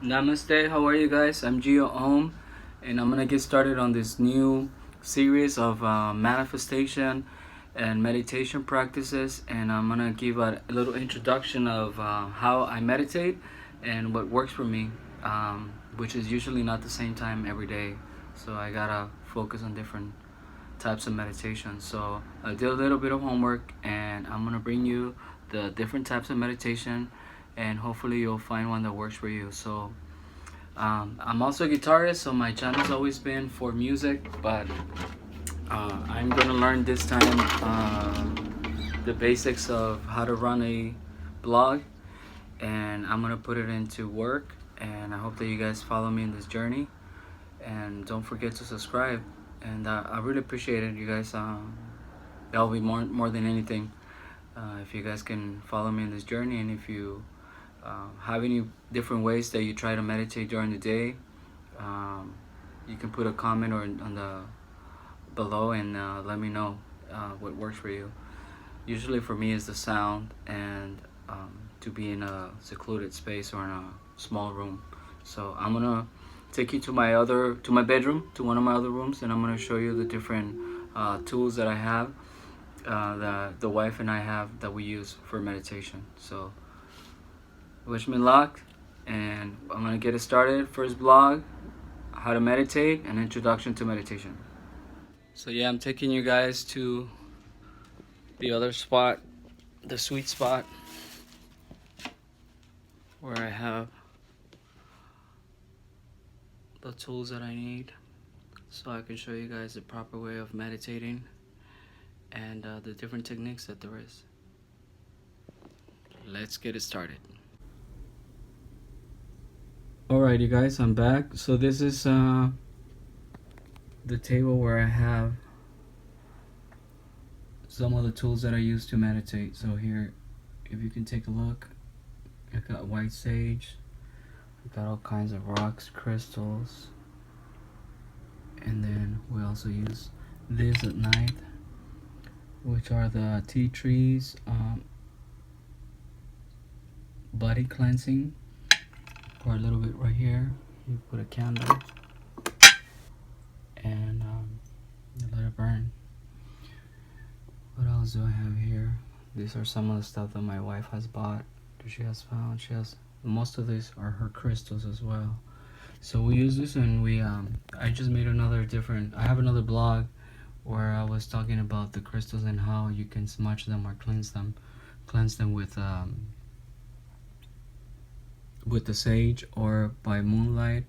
Namaste, how are you guys? I'm Gio Om, and I'm gonna get started on this new series of manifestation and meditation practices. And I'm gonna give a little introduction of how I meditate and what works for me, which is usually not the same time every day. So I gotta focus on different types of meditation. So I did a little bit of homework, and I'm gonna bring you the different types of meditation, and hopefully you'll find one that works for you. So I'm also a guitarist, so my channel's always been for music, but I'm gonna learn this time the basics of how to run a blog, and I'm gonna put it into work. And I hope that you guys follow me in this journey, and don't forget to subscribe. And I really appreciate it, you guys. That'll be more than anything. If you guys can follow me in this journey, and if you have any different ways that you try to meditate during the day, you can put a comment or on the below and let me know what works for you. Usually for me is the sound, and to be in a secluded space or in a small room. So I'm gonna take you to my bedroom, to one of my other rooms, and I'm gonna show you the different tools that I have, that the wife and I have, that we use for meditation. So wish me luck, and I'm gonna get it started. First blog, how to meditate, an introduction to meditation. So yeah, I'm taking you guys to the other spot, the sweet spot, where I have the tools that I need, so I can show you guys the proper way of meditating and the different techniques that there is. Let's get it started. Alright, you guys, I'm back. So this is the table where I have some of the tools that I use to meditate. So here, if you can take a look, I got white sage, I got all kinds of rocks, crystals, and then we also use this at night, which are the tea trees, body cleansing. Pour a little bit right here, you put a candle, and you let it burn. What else do I have here? These are some of the stuff that my wife has bought, she has found. Most of these are her crystals as well. So we use this, and I just made I have another blog where I was talking about the crystals and how you can smudge them or cleanse them with the sage, or by moonlight,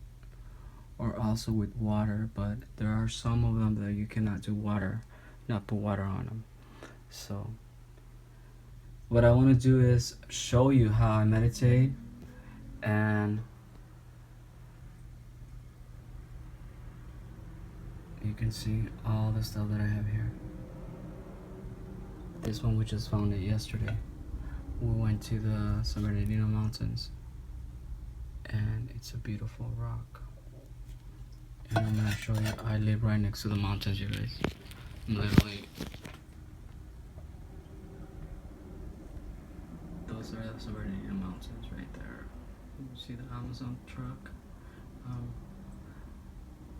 or also with water. But there are some of them that you cannot put water on them. So what I want to do is show you how I meditate, and you can see all the stuff that I have here. This one, we just found it yesterday. We went to the San Bernardino mountains, and it's a beautiful rock. And I'm gonna show you, I live right next to the mountains, you guys. I'm literally, those are the San Bernardino mountains right there. You see the Amazon truck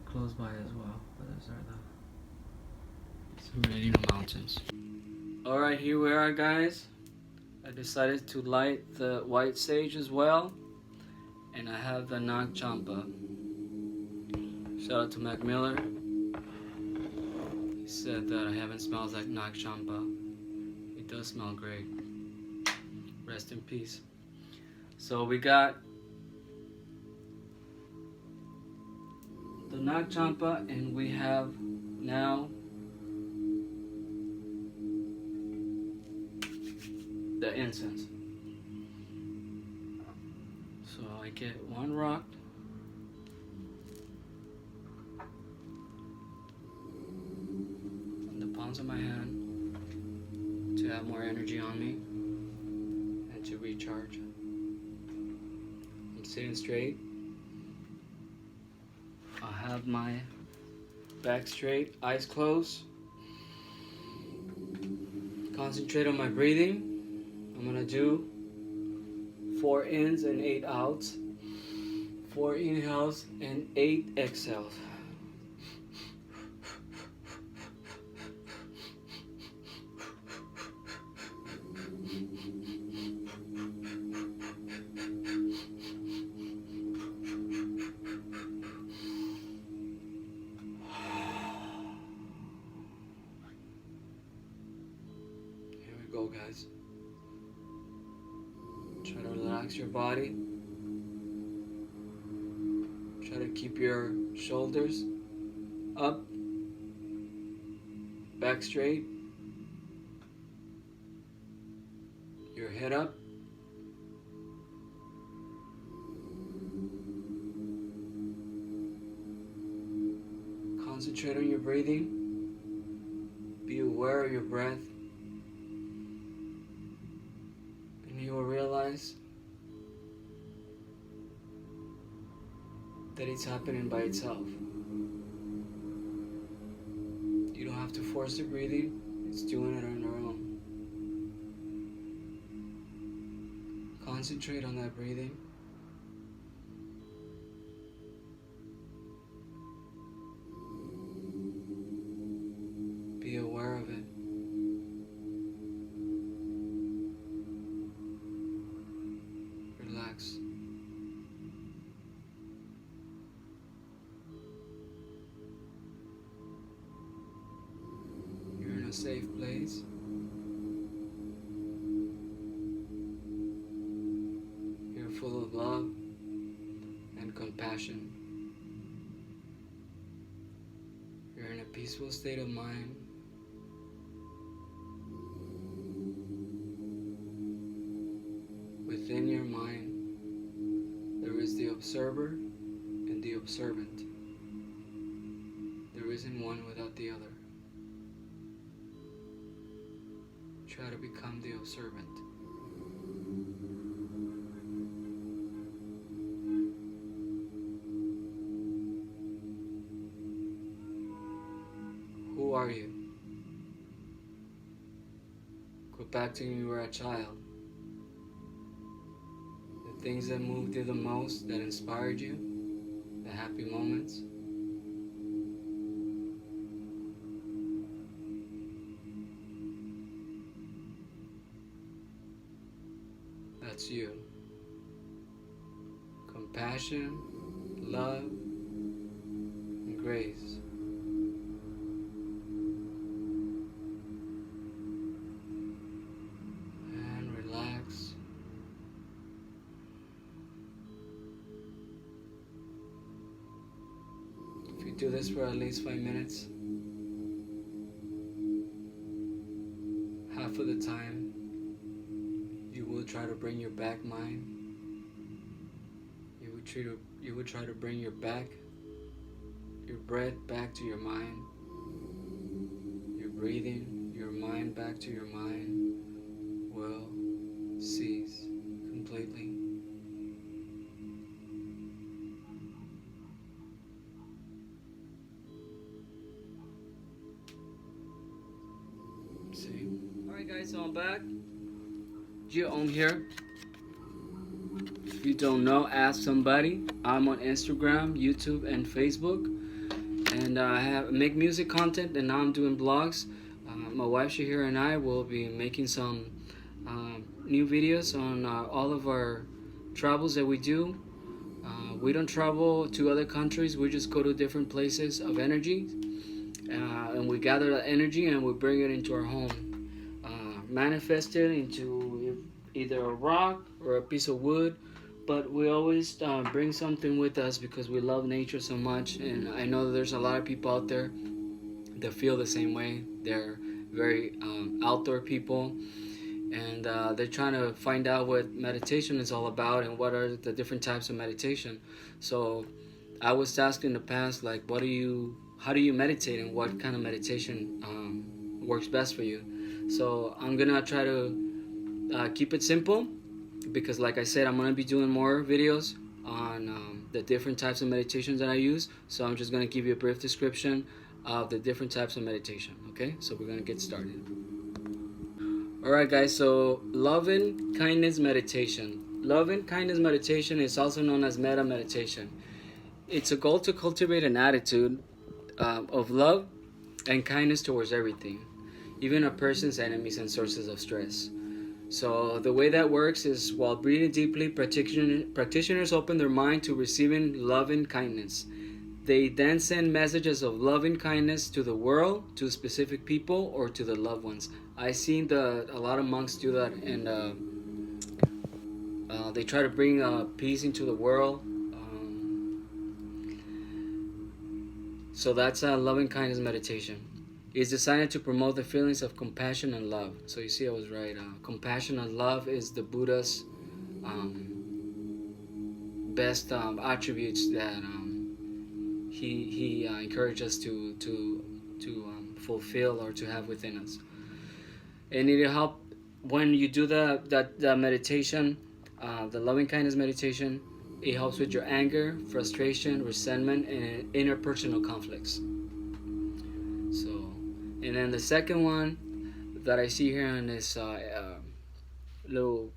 close by as well. But those are the San Bernardino mountains. Alright, here we are, guys. I decided to light the white sage as well, and I have the Nag Champa. Shout out to Mac Miller. He said that heaven smells like Nag Champa. It does smell great. Rest in peace. So we got the Nag Champa, and we have now the incense. So I get one rock, in the palms of my hand, to have more energy on me and to recharge. I'm sitting straight. I have my back straight, eyes closed. Concentrate on my breathing. I'm gonna do 4 ins and 8 outs 4 inhales and 8 exhales. Here we go, guys. Try to relax your body. Try to keep your shoulders up, back straight, your head up. Concentrate on your breathing. Be aware of your breath. And you will realize that it's happening by itself. You don't have to force the breathing, it's doing it on our own. Concentrate on that breathing. Be aware of it. Relax. You're in a safe place. You're full of love and compassion. You're in a peaceful state of mind. Within your mind, there is the observer and the observant. There isn't one without the other. Try to become the observant. Who are you? Go back to when you were a child. The things that moved you the most, that inspired you, the happy moments. That's you. Compassion, love, and grace. And relax. If you do this for at least 5 minutes, half of the time, you will try to bring your back mind. You would try to bring your breath back to your mind. Your breathing, your mind back to your mind will cease completely. See? Alright guys, so I'm back. Gio here. If you don't know, ask somebody. I'm on Instagram, YouTube, and Facebook, and I make music content, and now I'm doing blogs. My wife Shahira and I will be making some new videos on all of our travels that we do. We don't travel to other countries. We just go to different places of energy, and we gather that energy and we bring it into our home. Manifest it into either a rock or a piece of wood, but we always bring something with us because we love nature so much. And I know that there's a lot of people out there that feel the same way. They're very outdoor people, and they're trying to find out what meditation is all about and what are the different types of meditation. So I was asked in the past, like, how do you meditate, and what kind of meditation works best for you? So I'm gonna try to keep it simple, because like I said, I'm gonna be doing more videos on the different types of meditations that I use. So I'm just gonna give you a brief description of the different types of meditation. Okay, so we're gonna get started. Alright guys, so love and kindness meditation. Love and kindness meditation is also known as metta meditation. It's a goal to cultivate an attitude of love and kindness towards everything, even a person's enemies and sources of stress. So the way that works is while breathing deeply, practitioners open their mind to receiving love and kindness. They then send messages of love and kindness to the world, to specific people, or to the loved ones. I've seen a lot of monks do that, and they try to bring peace into the world. So that's a loving kindness meditation. It's designed to promote the feelings of compassion and love. So you see, I was right. Compassion and love is the Buddha's best attributes that he encouraged us to fulfill or to have within us. And it'll help when you do the meditation, the loving kindness meditation. It helps with your anger, frustration, resentment, and interpersonal conflicts. So, and then the second one that I see here on this little.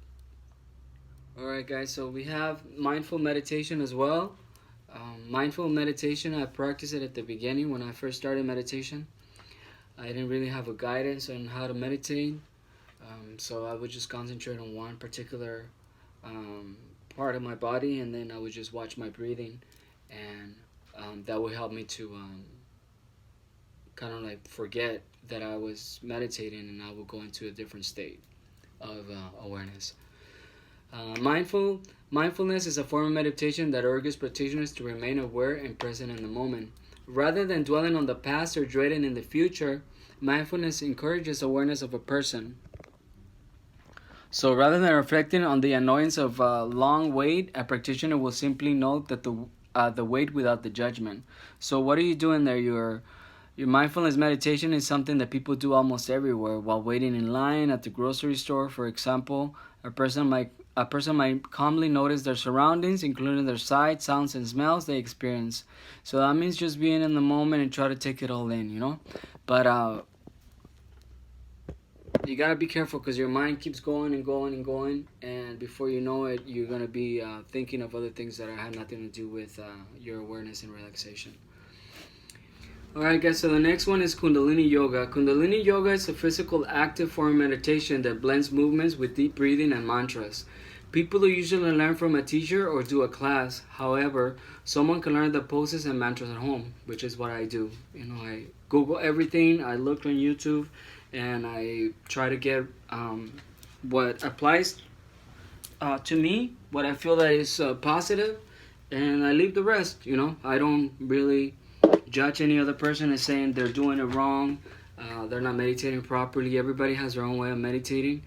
Alright, guys, so we have mindful meditation as well. Mindful meditation, I practiced it at the beginning when I first started meditation. I didn't really have a guidance on how to meditate, so I would just concentrate on one particular part of my body, and then I would just watch my breathing, and that would help me to kind of like forget that I was meditating, and I would go into a different state of awareness. Mindfulness is a form of meditation that urges practitioners to remain aware and present in the moment. Rather than dwelling on the past or dreading in the future, mindfulness encourages awareness of a person. So rather than reflecting on the annoyance of a long wait, a practitioner will simply note that the wait without the judgment. So what are you doing there? Your mindfulness meditation is something that people do almost everywhere. While waiting in line at the grocery store, for example, a person might calmly notice their surroundings, including their sights, sounds, and smells they experience. So that means just being in the moment and try to take it all in, you know. But you gotta be careful because your mind keeps going and going and going, and before you know it, you're gonna be thinking of other things that have nothing to do with your awareness and relaxation. Alright, guys, so the next one is Kundalini Yoga. Kundalini Yoga is a physical active form of meditation that blends movements with deep breathing and mantras. People who usually learn from a teacher or do a class. However, someone can learn the poses and mantras at home, which is what I do. You know, I Google everything, I look on YouTube, and I try to get what applies to me, what I feel that is positive, and I leave the rest. You know, I don't really judge any other person as saying they're doing it wrong, they're not meditating properly. Everybody has their own way of meditating,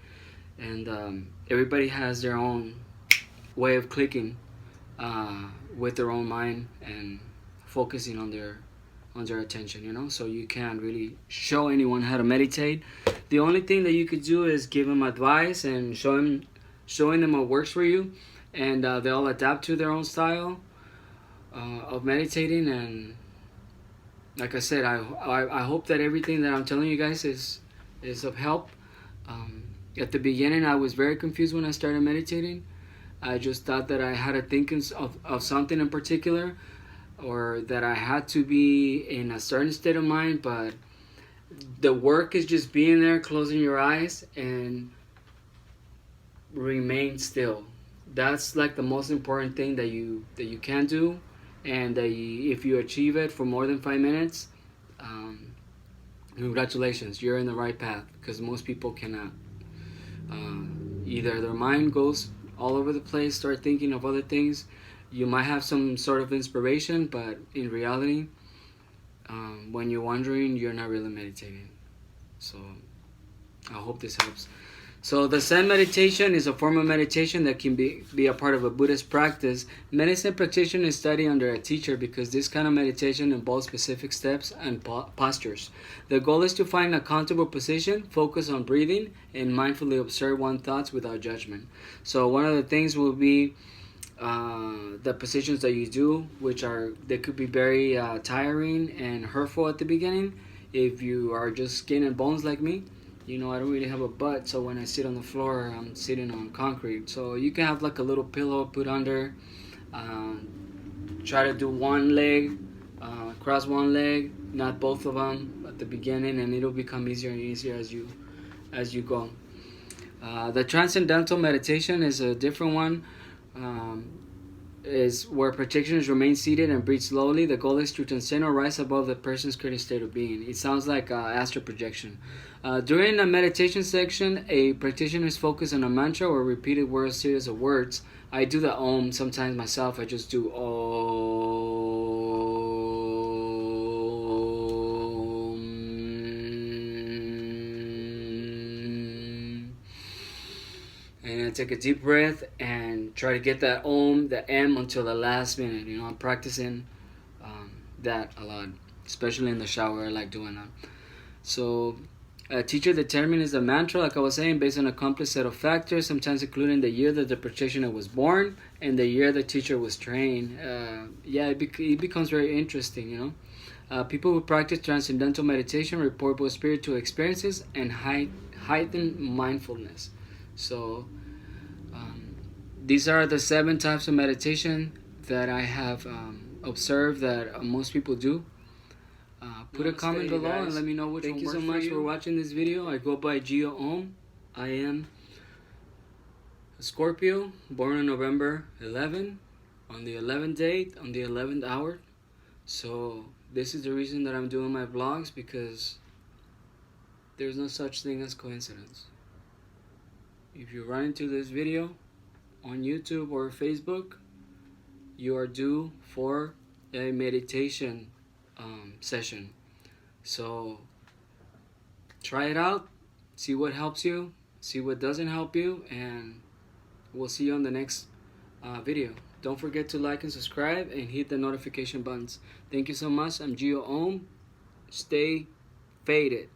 and everybody has their own way of clicking with their own mind and focusing on their attention, you know. So you can't really show anyone how to meditate. The only thing that you could do is give them advice and showing them what works for you, and they'll adapt to their own style of meditating. And like I said, I hope that everything that I'm telling you guys is of help. At the beginning, I was very confused when I started meditating. I just thought that I had to think of something in particular, or that I had to be in a certain state of mind. But the work is just being there, closing your eyes, and remain still. That's like the most important thing that you can do. And if you achieve it for more than 5 minutes, congratulations, you're in the right path, because most people cannot. Either their mind goes all over the place, start thinking of other things. You might have some sort of inspiration, but in reality, when you're wandering, you're not really meditating. So I hope this helps. So the Zen meditation is a form of meditation that can be a part of a Buddhist practice. Many Zen practitioners study under a teacher because this kind of meditation involves specific steps and postures. The goal is to find a comfortable position, focus on breathing, and mindfully observe one's thoughts without judgment. So one of the things will be the positions that you do, they could be very tiring and hurtful at the beginning if you are just skin and bones like me. You know, I don't really have a butt, so when I sit on the floor, I'm sitting on concrete. So you can have like a little pillow put under. Try to do one leg, cross one leg, not both of them at the beginning, and it'll become easier and easier as you go. The transcendental meditation is a different one. Is where practitioners remain seated and breathe slowly. The goal is to transcend or rise above the person's current state of being. It sounds like astral projection. During the meditation section, a practitioner is focused on a mantra or repeated word series of words. I do the Om sometimes myself. I just do Om. And I take a deep breath and try to get that Om, the M, until the last minute. You know, I'm practicing that a lot, especially in the shower. I like doing that. So, a teacher determines the mantra, like I was saying, based on a complex set of factors, sometimes including the year that the practitioner was born and the year the teacher was trained. It becomes very interesting, you know. People who practice transcendental meditation report both spiritual experiences and heightened mindfulness. So, these are the 7 types of meditation that I have observed that most people do. Put a comment below and let me know which one works for you. Thank you so much for watching this video. I go by Gio Om. I am a Scorpio, born on November 11, on the 11th date, on the 11th hour. So this is the reason that I'm doing my vlogs, because there's no such thing as coincidence. If you run into this video on YouTube or Facebook, you are due for a meditation session. So try it out, see what helps you, see what doesn't help you, and we'll see you on the next video. Don't forget to like and subscribe and hit the notification buttons. Thank you so much. I'm Gio Om. Stay faded.